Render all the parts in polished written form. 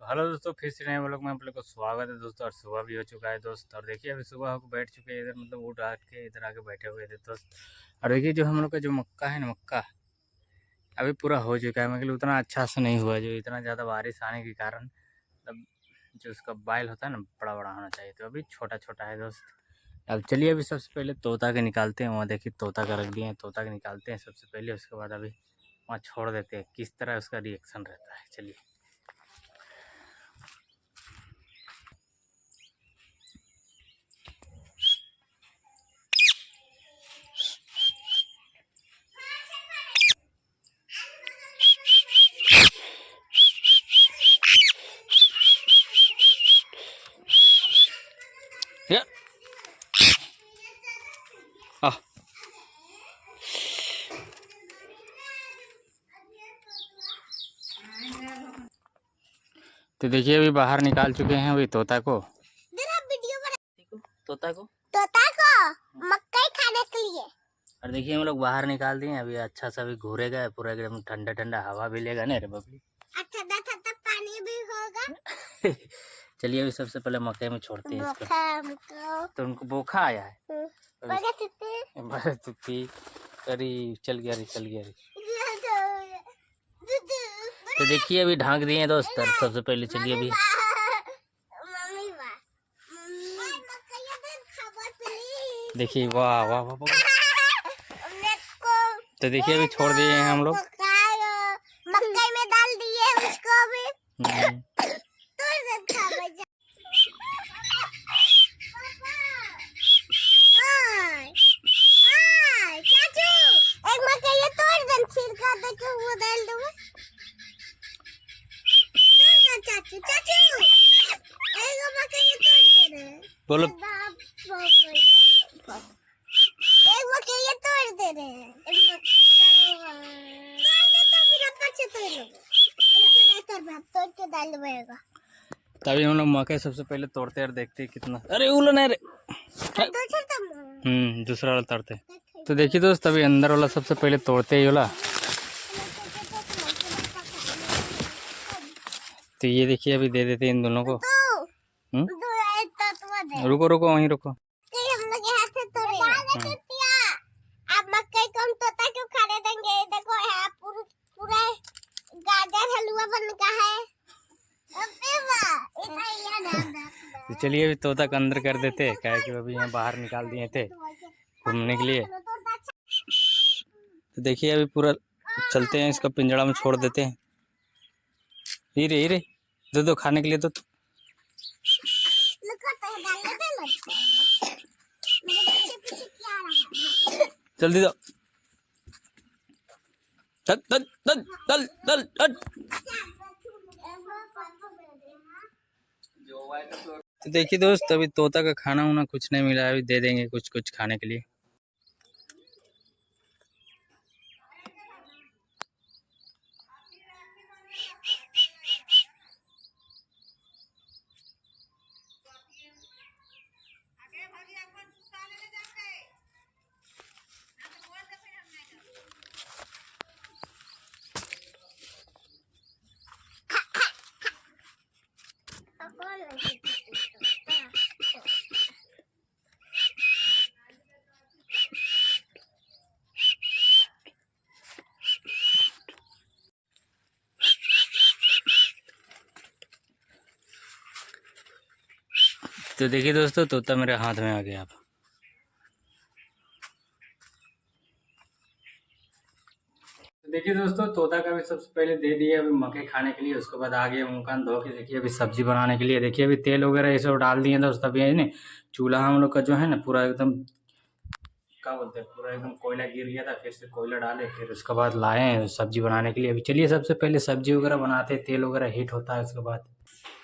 Hello दोस्तों, फिर से नए व्लॉग में आप लोग को स्वागत है दोस्तों। और सुबह भी हो चुका है दोस्त। और देखिए अभी सुबह होकर बैठ चुके हैं इधर, मतलब उठ आठ के इधर आके बैठे हुए थे दोस्त। और देखिए जो हम लोग का जो मक्का है ना, मक्का अभी पूरा हो चुका है। मतलब उतना अच्छा से नहीं हुआ, जो इतना ज़्यादा बारिश आने के कारण मतलब जो उसका बाइल होता है ना, बड़ा बड़ा होना चाहिए, तो अभी छोटा छोटा है दोस्त। अब चलिए अभी सबसे पहले तोता के निकालते हैं। वहाँ देखिए तोता का रख दिए हैं, तोता के निकालते हैं सबसे पहले। उसके बाद अभी वहाँ छोड़ देते हैं, किस तरह उसका रिएक्शन रहता है। चलिए या आ तो देखिए अभी बाहर निकाल चुके हैं अभी तोता को। तोता को मक्का खाने के लिए। और देखिए हम लोग बाहर निकाल दिए अभी। अच्छा सा अभी घूरेगा, पूरा एकदम ठंडा ठंडा हवा भी लेगा ना रे बबली। ठंडा ठंडा पानी भी होगा। चलिए अभी सबसे पहले मक्के में छोड़ते हैं इसको। तो उनको बोखा आया है। बड़े चुप्पी करी, चल गया रे, चल गया रे। तो देखिए अभी ढांक दिए दोस्त। सबसे पहले चलिए अभी देखिए, वाह वाह वाह वाह। तो देखिए अभी छोड़ दिए हैं हम लोग, मक्के में डाल दिए उसको भी। एक मक्का ये तोड़ दे, छिलका दे के वो डाल दो। चाचू चाचू एक मक्का ये तोड़ दे रे। बोलो। एक मक्का ये तोड़ दे रे। तोड़ के डाल देगा। तभी हम लोग मक्के सबसे पहले तोड़ते और देखते हैं कितना। अरे उलन है रे। दूसरा वाला तोड़ते। तो देखिए दोस्त अभी अंदर वाला सबसे पहले तोड़ते ही वाला। तो ये देखिए अभी दे देते हैं इन दोनों को। रुको रुको वहीं रुको। हम लोग यहाँ से तोड़े। आप मक्के को हम तोता क्यों खाने देंगे? देखो यहाँ पूरा गाजर हलवा बन का है। तो चलिए अभी तोता का अंदर कर देते हैं, क्या है कि अभी यहाँ बाहर निकाल दिए थे घूमने के लिए। तो देखिए अभी पूरा चलते हैं, इसका पिंजड़ा में छोड़ देते हैं। हीरे हीरे दे दो खाने के लिए। तो जल्दी दो। दल दल दल दल दल दल। तो देखिए दोस्त अभी तोता का खाना वाना कुछ नहीं मिला है, अभी दे देंगे कुछ कुछ खाने के लिए। तो देखिए दोस्तों तोता मेरे हाथ में आ गया। अब देखिए दोस्तों तोता का भी सबसे पहले दे दिए अभी मक्के खाने के लिए। उसके बाद आ गए मुँह कान धो के देखिए अभी सब्जी बनाने के लिए। देखिए अभी तेल वगैरह ये सब डाल दिए दोस्त। अभी है ना चूल्हा हम लोग का जो है ना पूरा एकदम क्या बोलते हैं, पूरा एकदम कोयला गिर गया था, फिर से कोयला डाले, फिर उसके बाद लाए हैं सब्जी बनाने के लिए। अभी चलिए सबसे पहले सब्जी वगैरह बनाते हैं, तेल वगैरह हीट होता है उसके बाद।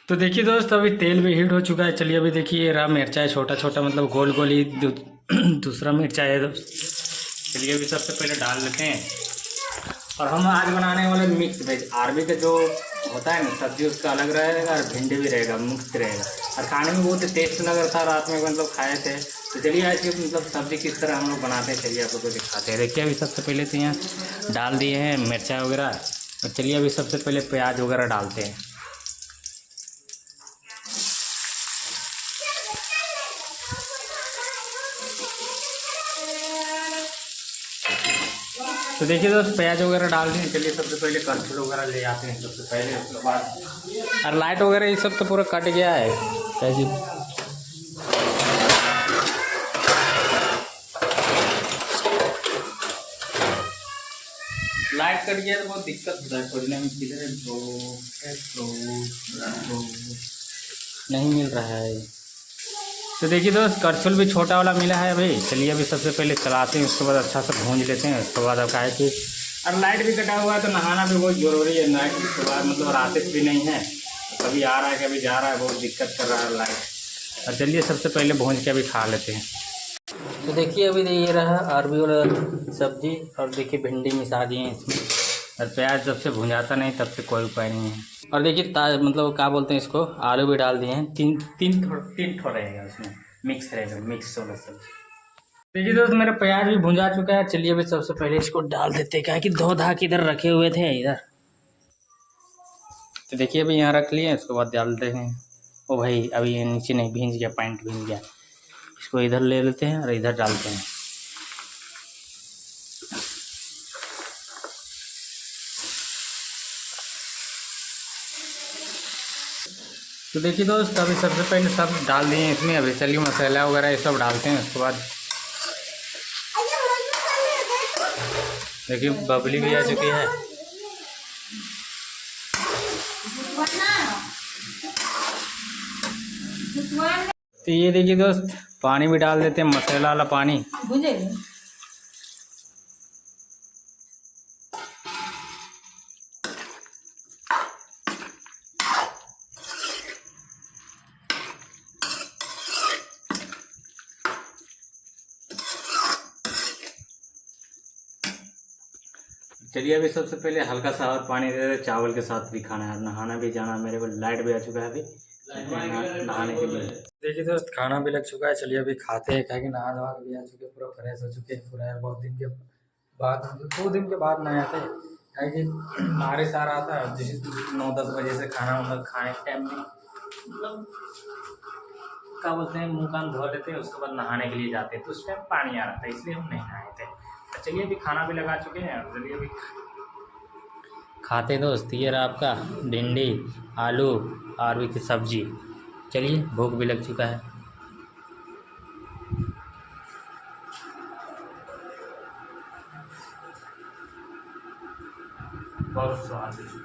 तो देखिए दोस्त अभी तेल भी हीट हो चुका है। चलिए अभी देखिए रहा मिर्चा है छोटा छोटा, मतलब गोल गोल ही दूसरा मिर्चा है दोस्त। चलिए अभी सबसे पहले डाल लेते हैं। और हम आज बनाने वाले मिक्स वेज। अरबी का जो होता है ना सब्जी उसका अलग रहेगा और भिंडी भी रहेगा, मिक्स रहेगा। और खाने में बहुत टेस्ट लग रहा था, रात में मतलब खाए थे। तो चलिए आज की मतलब सब्जी किस तरह हम लोग बनाते हैं, चलिए आप लोग को दिखाते हैं। देखिए अभी सबसे पहले तो यहाँ डाल दिए हैं मिर्चा वगैरह। और चलिए अभी सबसे पहले प्याज वगैरह डालते हैं। तो देखिए दोस्त प्याज वगैरह डाल दें। चलिए सबसे पहले करछुल वगैरह ले आते हैं सबसे पहले, उसके बाद और लाइट वगैरह ये सब तो पूरा कट गया है कैसे। लाइट कट गया तो बहुत दिक्कत होता है खोजने में, किधर नहीं मिल रहा है। तो देखिए दोस्त करछुल भी छोटा वाला मिला है अभी। चलिए अभी सबसे पहले चलाते हैं, उसके बाद अच्छा से भूंज लेते हैं। उसके बाद अब क्या है कि और लाइट भी कटा हुआ है तो नहाना भी बहुत ज़रूरी है। लाइट के बाद मतलब रास्ते भी नहीं है, कभी आ रहा है कभी जा रहा है, बहुत दिक्कत कर रहा है लाइट। और चलिए सबसे पहले भूंज के अभी खा लेते हैं। तो देखिए अभी ये रहा अरबी वाला सब्जी, और देखिए भिंडी मिसा दिए हैं इसमें। और प्याज जब से भुंजाता नहीं तब से कोई उपाय नहीं है। और देखिए मतलब क्या बोलते हैं इसको, आलू भी डाल दिए हैं। तीन ठो रहेगा उसमें, मिक्स रहेगा, मिक्स वाला सब्जी। देखिए दोस्त मेरा प्याज भी भुंजा चुका है। चलिए अभी सबसे पहले इसको डाल देते हैं, क्या है कि धो धा के इधर रखे हुए थे इधर। तो देखिए अभी यहाँ रख लिए, उसके बाद डालते हैं। ओ भाई अभी ये नीचे नहीं भींज गया, पैंट भींज गया। इसको इधर ले लेते हैं और इधर डालते हैं। तो देखिए दोस्त अभी सबसे पहले सब डाल दिए इसमें। अभी चलिए मसाला वगैरह ये सब डालते हैं। उसके बाद देखिए बबली भी आ चुकी है। तो ये देखिए दोस्त पानी भी डाल देते हैं, मसाला वाला पानी। चलिए अभी सबसे पहले हल्का सा और पानी दे दे, चावल के साथ भी खाना है, नहाना भी जाना। मेरे को लाइट भी आ चुका है अभी नहाने के लिए। देखिए दोस्त खाना भी लग चुका है। चलिए अभी खाते हैं, क्या कि नहा धोआ के भी आ चुके, पूरा फ्रेश हो चुके हैं पूरा। बहुत दिन के बाद, 2 दिन के बाद नहाए थे, क्या कि बारिश आ रहा था। जैसे 9-10 बजे से खाना मतलब खाने के टाइम में मतलब क्या बोलते हैं मुँह कान धो लेते हैं, उसके बाद नहाने के लिए जाते हैं। तो उस टाइम पानी आ रहा था इसलिए हम नहीं नहाए थे। चलिए अभी खाना भी लगा चुके हैं। चलिए अभी खाते दोस्त। ये रहा आपका भिंडी आलू अरबी की सब्जी। चलिए भूख भी लग चुका है। बहुत स्वादिष्ट।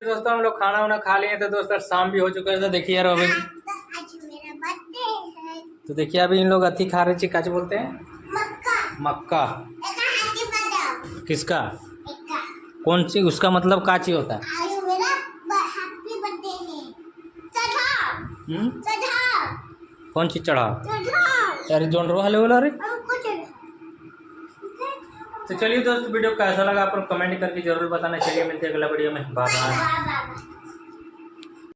दोस्तों हम लोग खाना वाना खा लिए तो दोस्तों शाम भी हो चुका है। तो देखिए यार अभी तो देखिए अभी इन लोग अथी खा रहे थे, क्या बोलते हैं मक्का। किसका कौन सी, उसका मतलब का चीज होता है? कौन चीज चढ़ा यार जोन वाले बोला रे। तो चलिए दोस्त वीडियो कैसा लगा आप लोग कमेंट करके जरूर बताना। चलिए मिलते हैं अगला वीडियो में, बाय बाय।